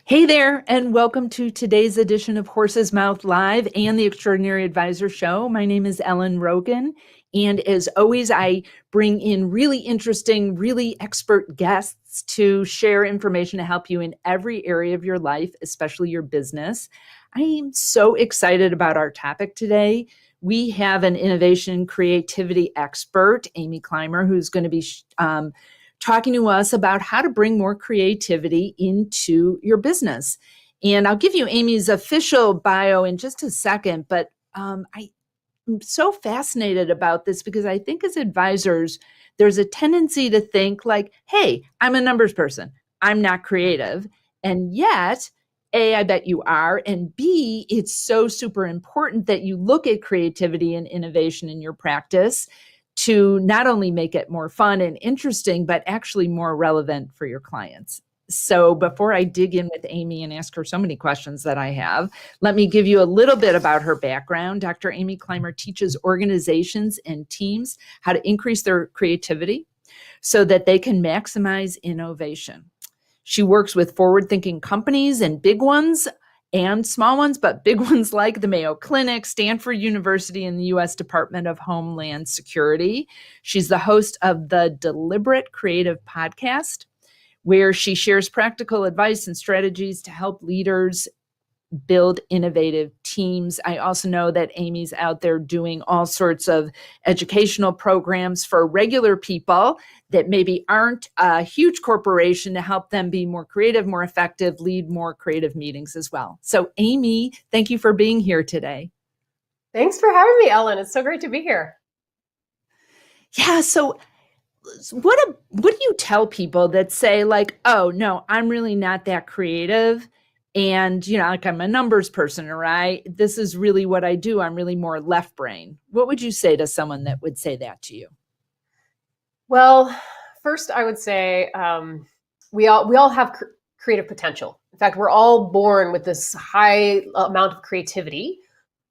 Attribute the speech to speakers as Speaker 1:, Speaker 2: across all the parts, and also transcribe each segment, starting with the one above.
Speaker 1: Hey there, and welcome to today's edition of Horse's Mouth Live and the Extraordinary Advisor Show. My name is Ellen Rogin, and as always, I bring in really interesting, really expert guests to share information to help you in every area of your life, especially your business. I am so excited about our topic today. We have an innovation creativity expert, Amy Climer, who's going to be talking to us about how to bring more creativity into your business. And I'll give you Amy's official bio in just a second, but I'm so fascinated about this because I think as advisors, there's a tendency to think like, hey, I'm a numbers person. I'm not creative. And yet, A, I bet you are. And B, it's so super important that you look at creativity and innovation in your practice to not only make it more fun and interesting, but actually more relevant for your clients. So before I dig in with Amy and ask her so many questions that I have, let me give you a little bit about her background. Dr. Amy Climer teaches organizations and teams how to increase their creativity so that they can maximize innovation. She works with forward-thinking companies and big ones and small ones, but big ones like the Mayo Clinic, Stanford University, and the U.S. Department of Homeland Security. She's the host of the Deliberate Creative podcast, where she shares practical advice and strategies to help leaders build innovative teams. I also know that Amy's out there doing all sorts of educational programs for regular people that maybe aren't a huge corporation to help them be more creative, more effective, lead more creative meetings as well. So Amy, thank you for being here today.
Speaker 2: Thanks for having me, Ellen. It's so great to be here.
Speaker 1: Yeah, so what do you tell people that say like, oh, no, I'm really not that creative? And, like I'm a numbers person, right? This is really what I do. I'm really more left brain. What would you say to someone that would say that to you?
Speaker 2: Well, first I would say we all have creative potential. In fact, we're all born with this high amount of creativity.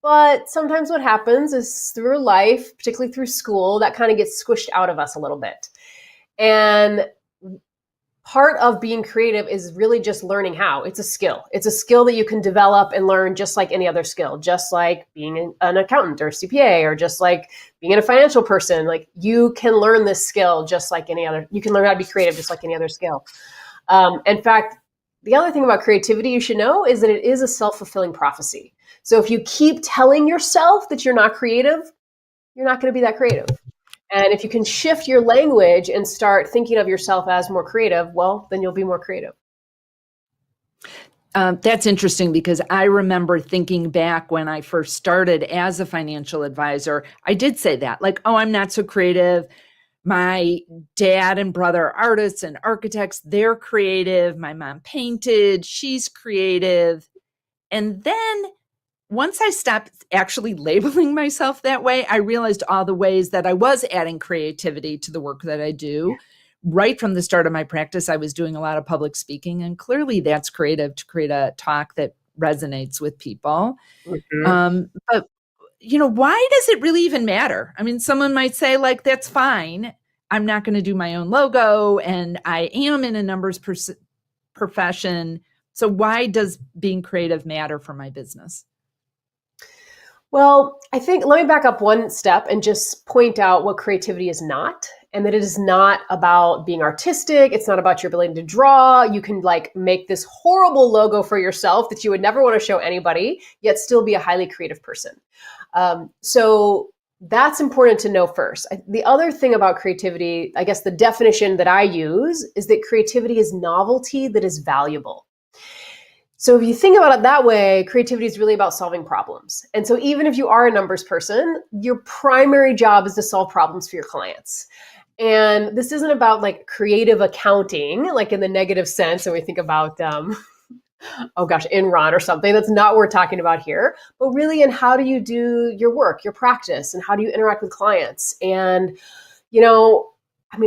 Speaker 2: But sometimes what happens is through life, particularly through school, that kind of gets squished out of us a little bit. And part of being creative is really just learning how. It's a skill. It's a skill that you can develop and learn just like any other skill, just like being an accountant or CPA, or just like being a financial person. Like you can learn this skill just like any other. You can learn how to be creative just like any other skill. In fact, the other thing about creativity you should know is that it is a self-fulfilling prophecy. So if you keep telling yourself that you're not creative, you're not going to be that creative. And if you can shift your language and start thinking of yourself as more creative, well, then you'll be more creative.
Speaker 1: That's interesting because I remember thinking back when I first started as a financial advisor, I did say that, like, oh, I'm not so creative. My dad and brother are artists and architects. They're creative. My mom painted. She's creative. And then once I stopped actually labeling myself that way, I realized all the ways that I was adding creativity to the work that I do. Yeah. Right from the start of my practice, I was doing a lot of public speaking, and clearly that's creative to create a talk that resonates with people. Mm-hmm. But, why does it really even matter? I mean, someone might say, like, that's fine. I'm not going to do my own logo, and I am in a numbers profession. So why does being creative matter for my business?
Speaker 2: Well, I think let me back up one step and just point out what creativity is not, and that it is not about being artistic. It's not about your ability to draw. You can make this horrible logo for yourself that you would never want to show anybody, yet still be a highly creative person. So that's important to know first. The other thing about creativity, I guess the definition that I use is that creativity is novelty that is valuable. So if you think about it that way, creativity is really about solving problems. And so even if you are a numbers person, your primary job is to solve problems for your clients. And this isn't about creative accounting, like in the negative sense. And we think about, Enron or something. That's not what we're talking about here. But really in how do you do your work, your practice, and how do you interact with clients? And,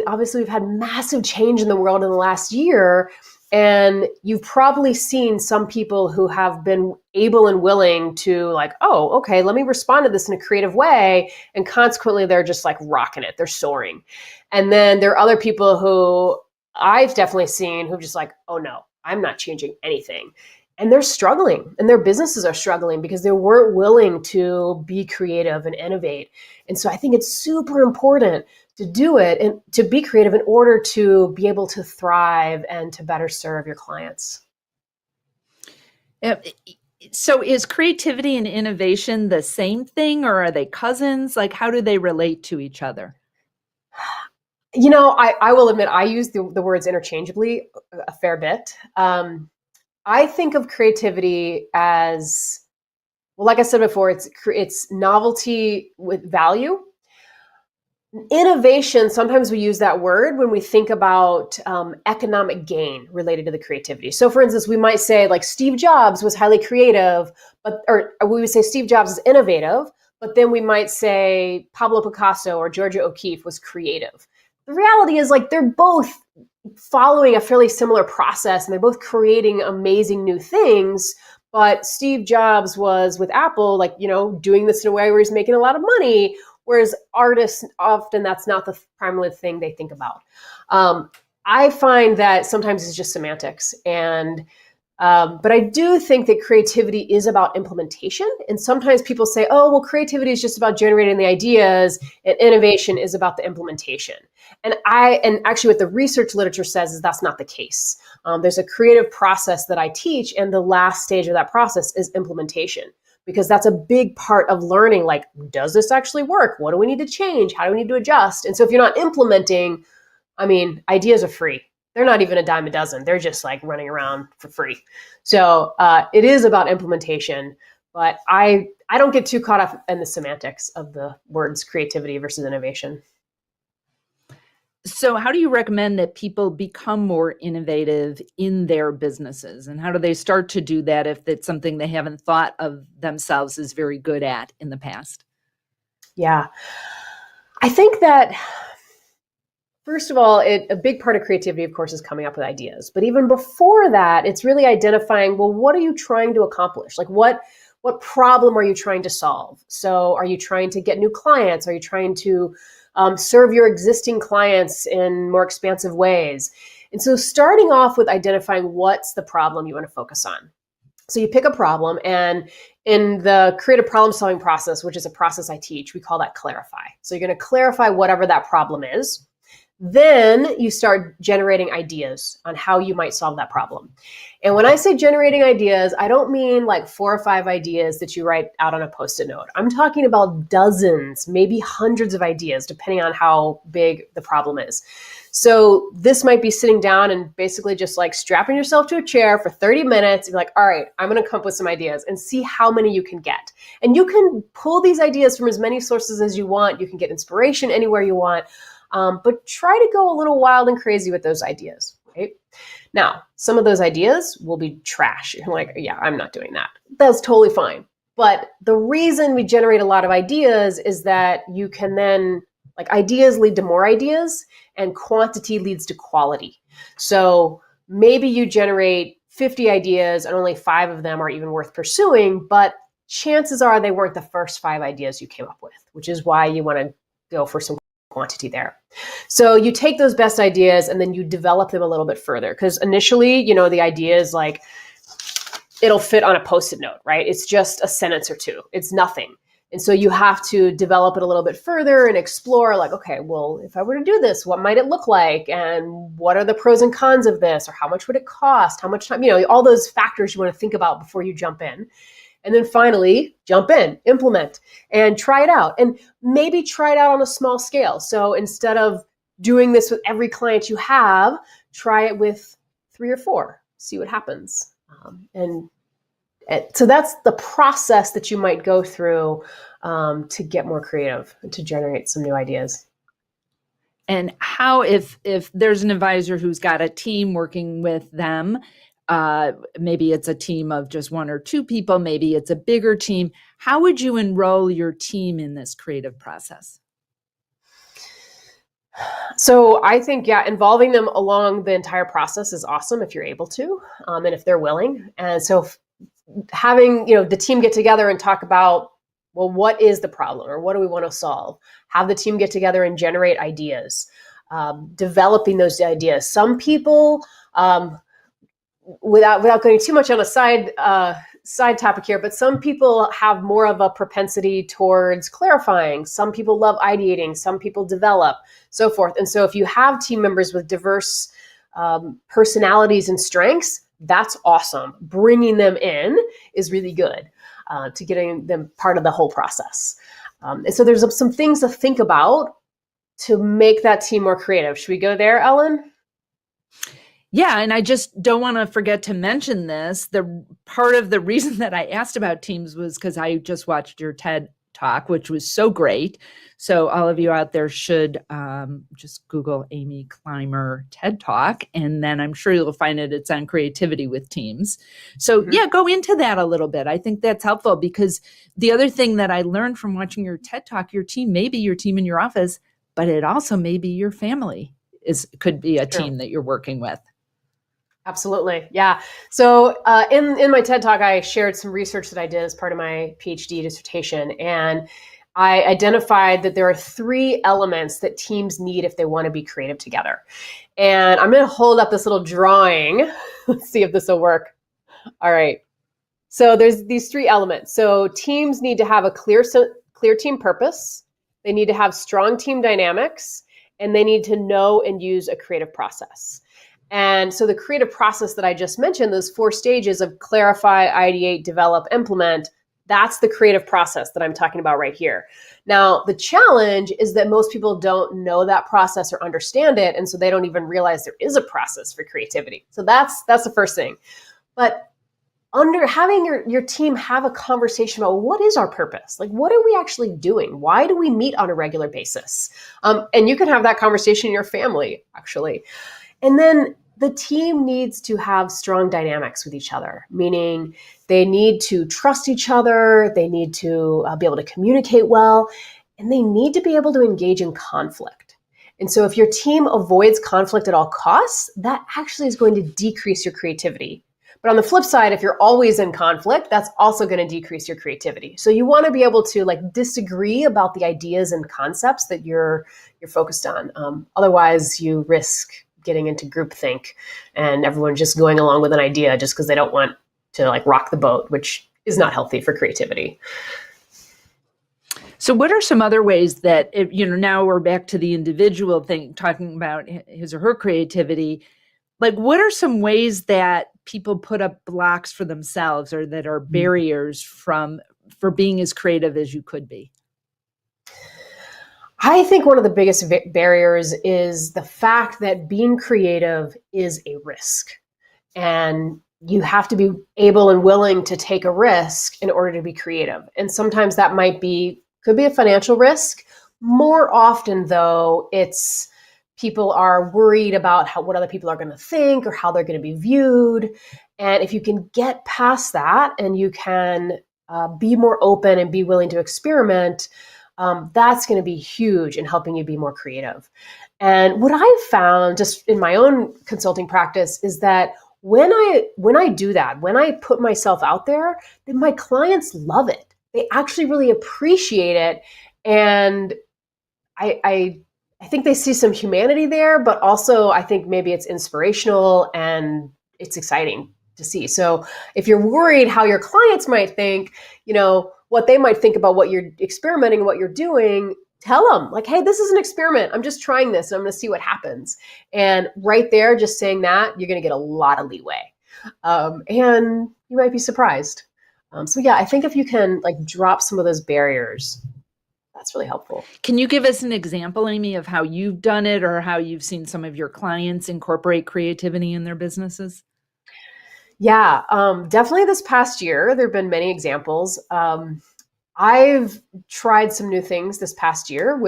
Speaker 2: obviously we've had massive change in the world in the last year. And you've probably seen some people who have been able and willing to like, oh, okay, let me respond to this in a creative way. And consequently, they're just like rocking it. They're soaring. And then there are other people who I've definitely seen who just like, oh no, I'm not changing anything. And they're struggling and their businesses are struggling because they weren't willing to be creative and innovate. And so I think it's super important to do it and to be creative in order to be able to thrive and to better serve your clients.
Speaker 1: So is creativity and innovation the same thing, or are they cousins? Like, how do they relate to each other?
Speaker 2: You know, I will admit I use the words interchangeably a fair bit. I think of creativity as, well, like I said before, it's novelty with value. Innovation, sometimes we use that word when we think about economic gain related to the creativity. So for instance, we might say like Steve Jobs was highly creative, or we would say Steve Jobs is innovative, but then we might say Pablo Picasso or Georgia O'Keeffe was creative. The reality is like they're both following a fairly similar process and they're both creating amazing new things. But Steve Jobs was with Apple, like, doing this in a way where he's making a lot of money. Whereas artists, often that's not the primary thing they think about. I find that sometimes it's just semantics. But I do think that creativity is about implementation. And sometimes people say, oh, well, creativity is just about generating the ideas and innovation is about the implementation. And actually what the research literature says is that's not the case. There's a creative process that I teach, and the last stage of that process is implementation. Because that's a big part of learning, like, does this actually work? What do we need to change? How do we need to adjust? And so if you're not implementing, ideas are free. They're not even a dime a dozen. They're just like running around for free. So it is about implementation, but I don't get too caught up in the semantics of the words creativity versus innovation.
Speaker 1: So how do you recommend that people become more innovative in their businesses? And how do they start to do that if it's something they haven't thought of themselves as very good at in the past?
Speaker 2: Yeah. I think that, first of all, a big part of creativity, of course, is coming up with ideas. But even before that, it's really identifying, well, what are you trying to accomplish? Like what problem are you trying to solve? So are you trying to get new clients? Are you trying to serve your existing clients in more expansive ways? And so starting off with identifying what's the problem you want to focus on. So you pick a problem, and in the creative problem solving process, which is a process I teach, we call that clarify. So you're going to clarify whatever that problem is. Then you start generating ideas on how you might solve that problem. And when I say generating ideas, I don't mean like 4 or 5 ideas that you write out on a Post-it note. I'm talking about dozens, maybe hundreds of ideas, depending on how big the problem is. So this might be sitting down and basically just like strapping yourself to a chair for 30 minutes and be like, all right, I'm going to come up with some ideas and see how many you can get. And you can pull these ideas from as many sources as you want. You can get inspiration anywhere you want. But try to go a little wild and crazy with those ideas, right? Now, some of those ideas will be trash. You're like, yeah, I'm not doing that. That's totally fine. But the reason we generate a lot of ideas is that you can then, like, ideas lead to more ideas and quantity leads to quality. So maybe you generate 50 ideas and only 5 of them are even worth pursuing, but chances are they weren't the first 5 ideas you came up with, which is why you want to go for some quantity there. So you take those best ideas and then you develop them a little bit further, because initially, the idea is like, it'll fit on a Post-it note, right? It's just a sentence or 2. It's nothing. And so you have to develop it a little bit further and explore, like, okay, well, if I were to do this, what might it look like? And what are the pros and cons of this? Or how much would it cost? How much time, all those factors you want to think about before you jump in. And then finally, jump in, implement, and try it out. And maybe try it out on a small scale. So instead of doing this with every client you have, try it with 3 or 4, see what happens. So that's the process that you might go through to get more creative and to generate some new ideas.
Speaker 1: And how, if there's an advisor who's got a team working with them, maybe it's a team of just 1 or 2 people, maybe it's a bigger team, how would you enroll your team in this creative process?
Speaker 2: So I think, yeah, involving them along the entire process is awesome if you're able to, and if they're willing. And so having, the team get together and talk about, well, what is the problem or what do we want to solve? Have the team get together and generate ideas, developing those ideas. Some people, without going too much on a side topic here, but some people have more of a propensity towards clarifying. Some people love ideating. Some people develop, so forth. And so if you have team members with diverse personalities and strengths, that's awesome. Bringing them in is really good to getting them part of the whole process. And so there's some things to think about to make that team more creative. Should we go there, Ellen?
Speaker 1: Yeah, and I just don't want to forget to mention this. The part of the reason that I asked about teams was because I just watched your TED Talk, which was so great. So all of you out there should just Google Amy Climer TED Talk, and then I'm sure you'll find it. It's on creativity with teams. So yeah, go into that a little bit. I think that's helpful because the other thing that I learned from watching your TED Talk, your team may be your team in your office, but it also may be your family could be a team that you're working with.
Speaker 2: Absolutely. Yeah. So in my TED Talk, I shared some research that I did as part of my PhD dissertation. And I identified that there are 3 elements that teams need if they want to be creative together. And I'm going to hold up this little drawing. Let's see if this will work. All right. So there's these 3 elements. So teams need to have a clear team purpose. They need to have strong team dynamics. And they need to know and use a creative process. And so the creative process that I just mentioned, those 4 stages of clarify, ideate, develop, implement, that's the creative process that I'm talking about right here. Now, the challenge is that most people don't know that process or understand it. And so they don't even realize there is a process for creativity. So that's the first thing. But having your team have a conversation about what is our purpose? Like, what are we actually doing? Why do we meet on a regular basis? And you can have that conversation in your family, actually. And then the team needs to have strong dynamics with each other, meaning they need to trust each other, they need to be able to communicate well, and they need to be able to engage in conflict. And so if your team avoids conflict at all costs, that actually is going to decrease your creativity. But on the flip side, if you're always in conflict, that's also going to decrease your creativity. So you want to be able to disagree about the ideas and concepts that you're focused on. Otherwise, you risk getting into groupthink and everyone just going along with an idea just because they don't want to rock the boat, which is not healthy for creativity.
Speaker 1: So what are some other ways that, now we're back to the individual thing, talking about his or her creativity, what are some ways that people put up blocks for themselves or that are barriers for being as creative as you could be?
Speaker 2: I think one of the biggest barriers is the fact that being creative is a risk. And you have to be able and willing to take a risk in order to be creative. And sometimes that could be a financial risk. More often, though, it's people are worried about what other people are going to think or how they're going to be viewed. And if you can get past that and you can be more open and be willing to experiment, that's going to be huge in helping you be more creative. And what I've found just in my own consulting practice is that when I do that, when I put myself out there, then my clients love it. They actually really appreciate it. And I think they see some humanity there, but also I think maybe it's inspirational and it's exciting to see. So if you're worried how your clients might think, what they might think about what you're experimenting, what you're doing, tell them hey, this is an experiment. I'm just trying this and I'm going to see what happens. And right there, just saying that, you're going to get a lot of leeway. And you might be surprised. So yeah, I think if you can drop some of those barriers, that's really helpful.
Speaker 1: Can you give us an example, Amy, of how you've done it or how you've seen some of your clients incorporate creativity in their businesses?
Speaker 2: Yeah, definitely this past year, there have been many examples. I've tried some new things this past year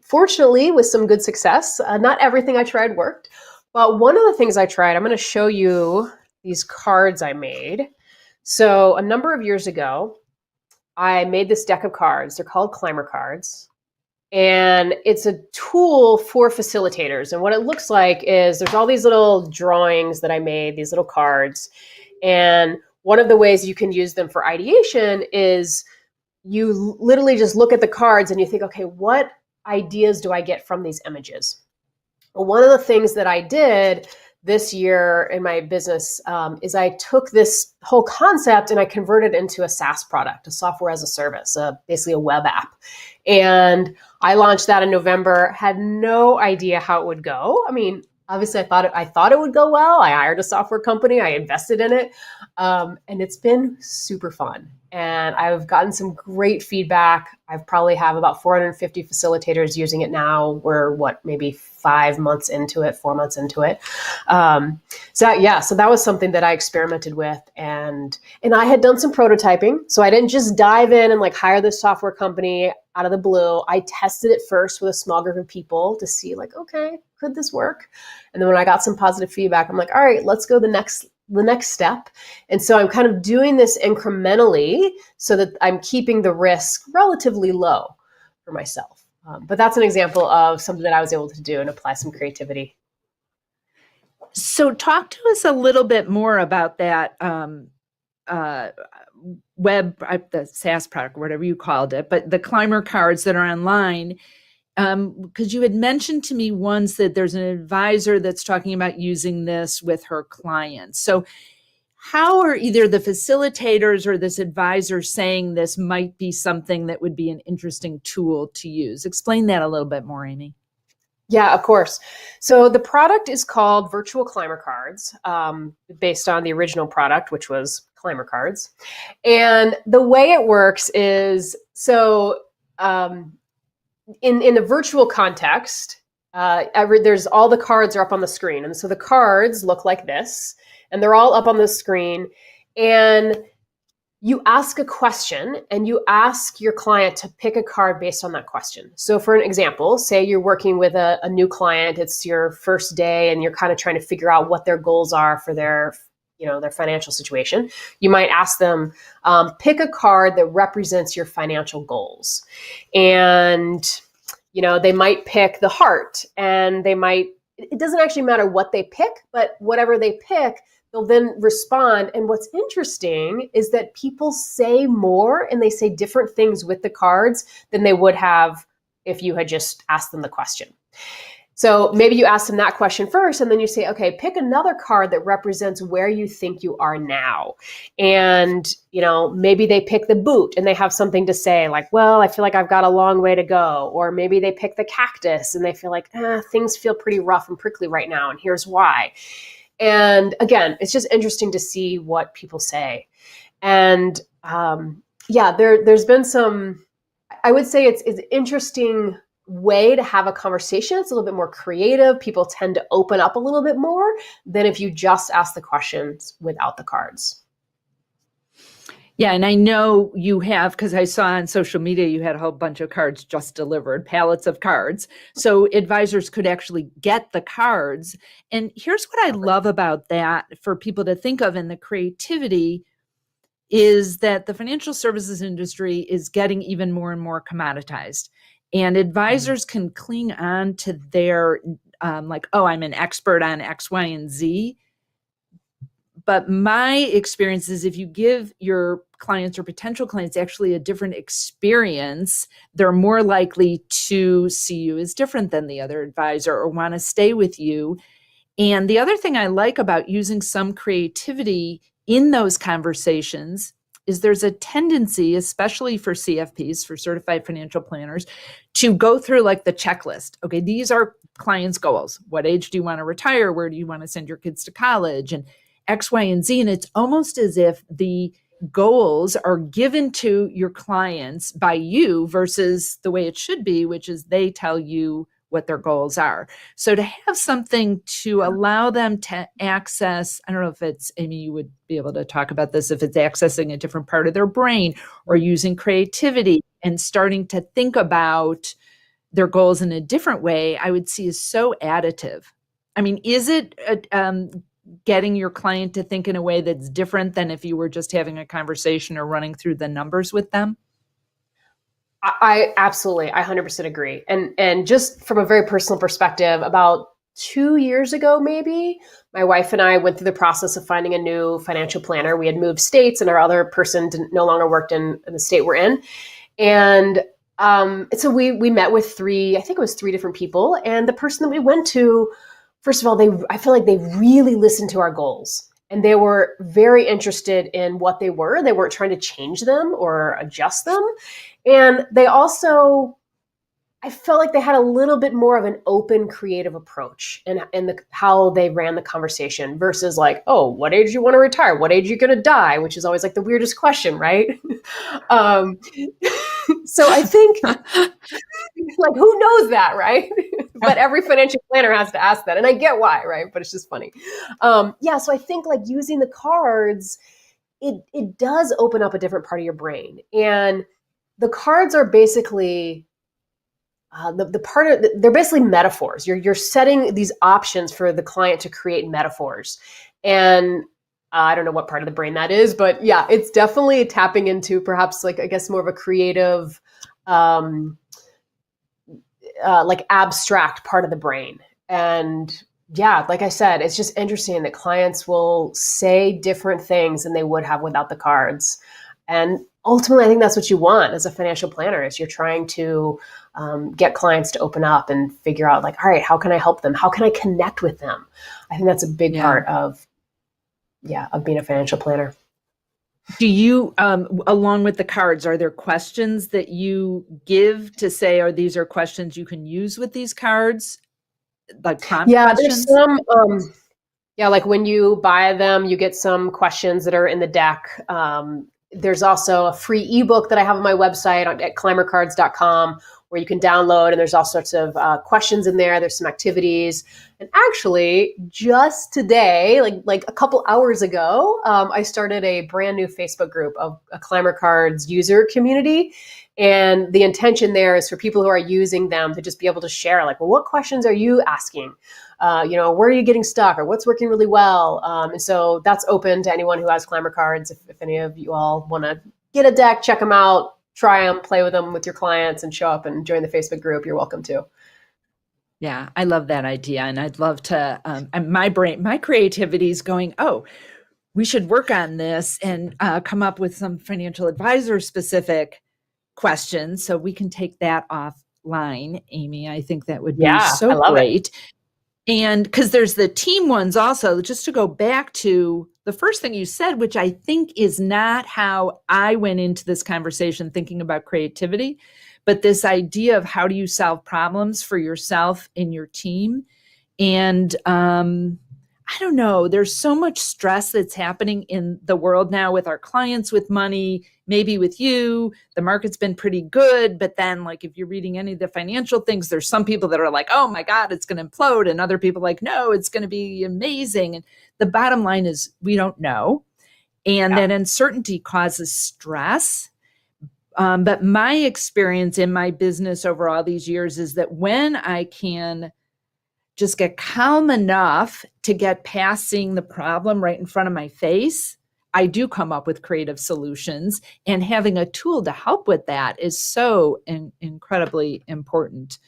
Speaker 2: fortunately, with some good success. Not everything I tried worked, but one of the things I tried, I'm going to show you these cards I made. So a number of years ago, I made this deck of cards. They're called Climer cards. And it's a tool for facilitators. And what it looks like is there's all these little drawings that I made, these little cards. And one of the ways you can use them for ideation is you literally just look at the cards and you think, okay, what ideas do I get from these images? Well, one of the things that I did this year in my business is I took this whole concept and I converted it into a SaaS product, a software as a service, basically a web app. And I launched that in November, had no idea how it would go. I mean, obviously I thought it would go well. I hired a software company, I invested in it, and it's been super fun. And I've gotten some great feedback. I probably have about 450 facilitators using it now. We're maybe 5 months into it, 4 months into it. So that was something that I experimented with, and I had done some prototyping. So I didn't just dive in and hire this software company out of the blue. I tested it first with a small group of people to see okay, could this work? And then when I got some positive feedback, I'm like, all right, let's go the next step. And so I'm kind of doing this incrementally so that I'm keeping the risk relatively low for myself. But that's an example of something that I was able to do and apply some creativity.
Speaker 1: So talk to us a little bit more about that the SaaS product, whatever you called it, but the Climer cards that are online. Because you had mentioned to me once that there's an advisor that's talking about using this with her clients. So how are either the facilitators or this advisor saying this might be something that would be an interesting tool to use? Explain that a little bit more, Amy.
Speaker 2: Yeah, of course. So the product is called Virtual Climer Cards, based on the original product, which was Climer Cards. And the way it works is, in the virtual context, there's all the cards are up on the screen. And so the cards look like this, and they're all up on the screen. And you ask a question and you ask your client to pick a card based on that question. So for an example, say you're working with a new client, it's your first day and you're kind of trying to figure out what their goals are for their financial situation. You might ask them, pick a card that represents your financial goals. And, they might pick the heart, and it doesn't actually matter what they pick, but whatever they pick, they'll then respond. And what's interesting is that people say more and they say different things with the cards than they would have if you had just asked them the question. So maybe you ask them that question first, and then you say, okay, pick another card that represents where you think you are now. And, maybe they pick the boot and they have something to say well, I feel like I've got a long way to go. Or maybe they pick the cactus and they feel like, things feel pretty rough and prickly right now, and here's why. And again, it's just interesting to see what people say. And there's been some, I would say it's interesting way to have a conversation. It's a little bit more creative. People tend to open up a little bit more than if you just ask the questions without the cards.
Speaker 1: Yeah, and I know you have, because I saw on social media you had a whole bunch of cards just delivered, pallets of cards. So advisors could actually get the cards. And here's what I love about that for people to think of in the creativity is that the financial services industry is getting even more and more commoditized. And advisors can cling on to their, I'm an expert on X, Y, and Z. But my experience is if you give your clients or potential clients actually a different experience, they're more likely to see you as different than the other advisor or want to stay with you. And the other thing I like about using some creativity in those conversations is there's a tendency, especially for CFPs, for certified financial planners, to go through the checklist. Okay, these are clients' goals. What age do you want to retire? Where do you want to send your kids to college? And X, Y, and Z. And it's almost as if the goals are given to your clients by you versus the way it should be, which is they tell you what their goals are. So to have something to allow them to access, I don't know if it's, Amy, you would be able to talk about this, if it's accessing a different part of their brain or using creativity and starting to think about their goals in a different way, I would see is so additive. I mean, is it getting your client to think in a way that's different than if you were just having a conversation or running through the numbers with them?
Speaker 2: I absolutely, I 100% agree. And just from a very personal perspective, about 2 years ago, maybe, my wife and I went through the process of finding a new financial planner. We had moved states, and our other person no longer worked in the state we're in. And so we met with three, I think it was three different people. And the person that we went to, first of all, I feel like they really listened to our goals. And they were very interested in what they were. They weren't trying to change them or adjust them. And they also, I felt like they had a little bit more of an open, creative approach in how they ran the conversation versus like, oh, what age you want to retire? What age are you going to die? Which is always like the weirdest question, right? um, so I think, like, who knows that, right? But every financial planner has to ask that. And I get why, right? But it's just funny. Yeah, so I think like using the cards, it does open up a different part of your brain. And the cards are basically the part of they're basically metaphors. You're setting these options for the client to create metaphors, and I don't know what part of the brain that is, but yeah, it's definitely tapping into perhaps like I guess more of a creative, like abstract part of the brain. And yeah, like I said, it's just interesting that clients will say different things than they would have without the cards. And ultimately, I think that's what you want as a financial planner is you're trying to get clients to open up and figure out like, all right, how can I help them? How can I connect with them? I think that's a big part of being a financial planner.
Speaker 1: Do you, along with the cards, are there questions that you give to say, or these are questions you can use with these cards, like prompt questions?
Speaker 2: There's some. Like when you buy them, you get some questions that are in the deck. There's also a free ebook that I have on my website at climercards.com where you can download, and there's all sorts of questions in there. There's some activities. And actually, just today, like a couple hours ago, I started a brand new Facebook group of a Climer Cards user community. And the intention there is for people who are using them to just be able to share, like, well, what questions are you asking? Where are you getting stuck or what's working really well? And so that's open to anyone who has Climer Cards. If any of you all want to get a deck, check them out, try them, play with them with your clients and show up and join the Facebook group, you're welcome to.
Speaker 1: Yeah, I love that idea. And I'd love to, my creativity is going, oh, we should work on this and come up with some financial advisor specific questions so we can take that offline, Amy. I think that would be so great. And because there's the team ones also, just to go back to the first thing you said, which I think is not how I went into this conversation thinking about creativity, but this idea of how do you solve problems for yourself and your team. And I don't know, there's so much stress that's happening in the world now with our clients, with money, maybe with you. The market's been pretty good, but then like if you're reading any of the financial things, there's some people that are like, oh my God, it's going to implode. And other people like, no, it's going to be amazing. And the bottom line is we don't know. And that uncertainty causes stress. But my experience in my business over all these years is that when I can just get calm enough to get past seeing the problem right in front of my face, I do come up with creative solutions, and having a tool to help with that is so incredibly important.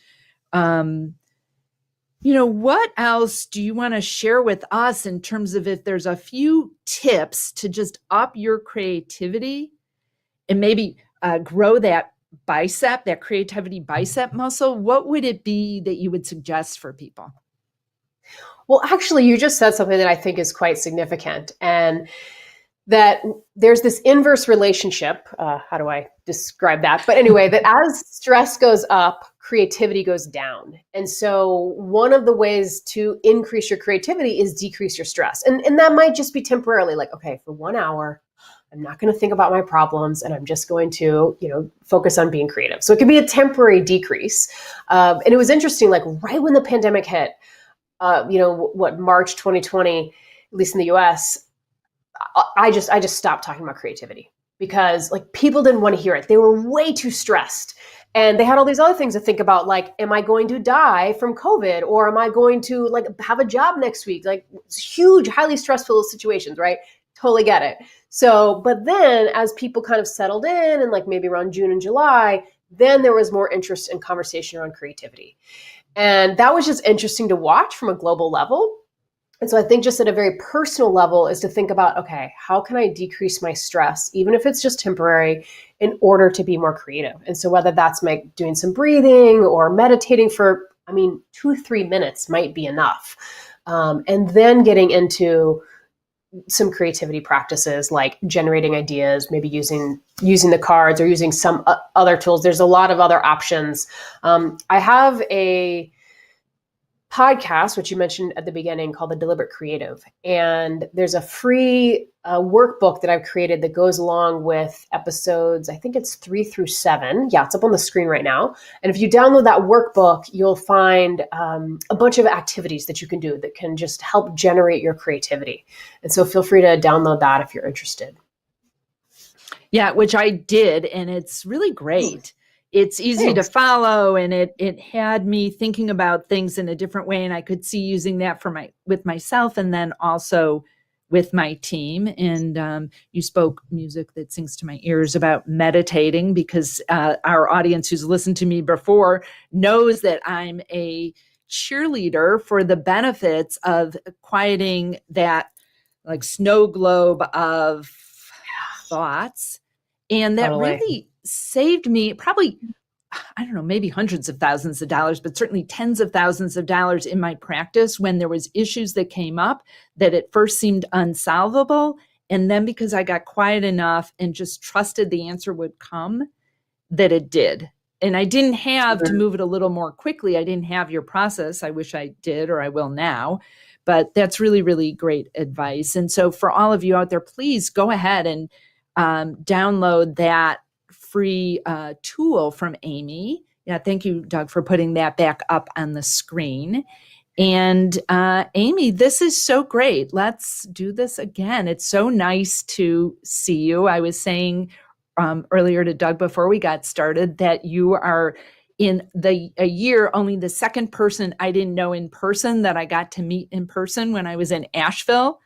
Speaker 1: What else do you want to share with us in terms of if there's a few tips to just up your creativity and maybe grow that creativity bicep muscle? What would it be that you would suggest for people?
Speaker 2: Well, actually, you just said something that I think is quite significant, and that there's this inverse relationship. How do I describe that? But anyway, that as stress goes up, creativity goes down. And so one of the ways to increase your creativity is decrease your stress. And that might just be temporarily, like, okay, for 1 hour, I'm not going to think about my problems and I'm just going to, focus on being creative. So it could be a temporary decrease. And it was interesting, like right when the pandemic hit, March 2020, at least in the US, I just stopped talking about creativity because like people didn't want to hear it. They were way too stressed. And they had all these other things to think about, like, am I going to die from COVID? Or am I going to like have a job next week? Like huge, highly stressful situations, right? Totally get it. So, but then as people kind of settled in and like maybe around June and July, then there was more interest in conversation around creativity. And that was just interesting to watch from a global level. And so I think just at a very personal level is to think about, okay, how can I decrease my stress, even if it's just temporary, in order to be more creative? And so whether that's doing some breathing or meditating for, 2-3 minutes might be enough. And then getting into some creativity practices like generating ideas, maybe using the cards or using some other tools. There's a lot of other options. I have a podcast, which you mentioned at the beginning, called The Deliberate Creative. And there's a free workbook that I've created that goes along with episodes, I think it's 3 through 7. Yeah, it's up on the screen right now. And if you download that workbook, you'll find a bunch of activities that you can do that can just help generate your creativity. And so feel free to download that if you're interested.
Speaker 1: Yeah, which I did, and it's really great. It's easy to follow, and it had me thinking about things in a different way, and I could see using that with myself and then also with my team. And you spoke music that sings to my ears about meditating, because our audience who's listened to me before knows that I'm a cheerleader for the benefits of quieting that like snow globe of thoughts. And that really saved me probably, I don't know, maybe hundreds of thousands of dollars, but certainly tens of thousands of dollars in my practice when there was issues that came up that at first seemed unsolvable. And then because I got quiet enough and just trusted the answer would come, that it did. And I didn't have to move it a little more quickly. I didn't have your process. I wish I did, or I will now. But that's really, really great advice. And so for all of you out there, please go ahead and download that free tool from Amy. Yeah, thank you, Doug, for putting that back up on the screen. And Amy, this is so great. Let's do this again. It's so nice to see you. I was saying earlier to Doug before we got started that you are in a year only the second person I didn't know in person that I got to meet in person when I was in Asheville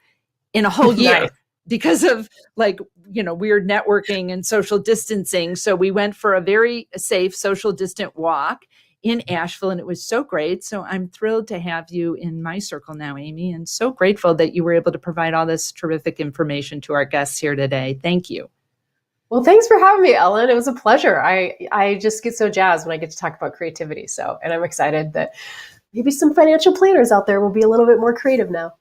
Speaker 1: in a whole year.
Speaker 2: Nice.
Speaker 1: Because of weird networking and social distancing. So we went for a very safe social distant walk in Asheville, and it was so great. So I'm thrilled to have you in my circle now, Amy, and so grateful that you were able to provide all this terrific information to our guests here today. Thank you.
Speaker 2: Well, thanks for having me, Ellen. It was a pleasure. I just get so jazzed when I get to talk about creativity. And I'm excited that maybe some financial planners out there will be a little bit more creative now.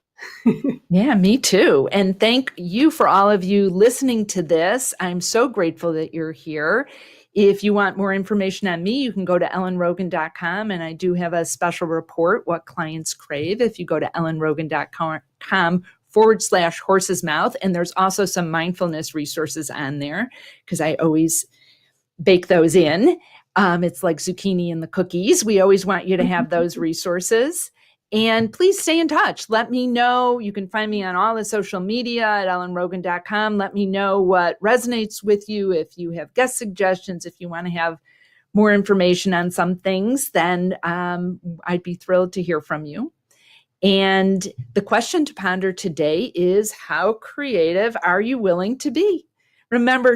Speaker 1: Yeah, me too. And thank you for all of you listening to this. I'm so grateful that you're here. If you want more information on me, you can go to ellenrogin.com. And I do have a special report, What Clients Crave, if you go to ellenrogin.com/horse's mouth. And there's also some mindfulness resources on there because I always bake those in. It's like zucchini in the cookies. We always want you to have those resources. And please stay in touch. Let me know. You can find me on all the social media at ellenrogin.com. Let me know what resonates with you. If you have guest suggestions, if you want to have more information on some things, then I'd be thrilled to hear from you. And the question to ponder today is, how creative are you willing to be? Remember,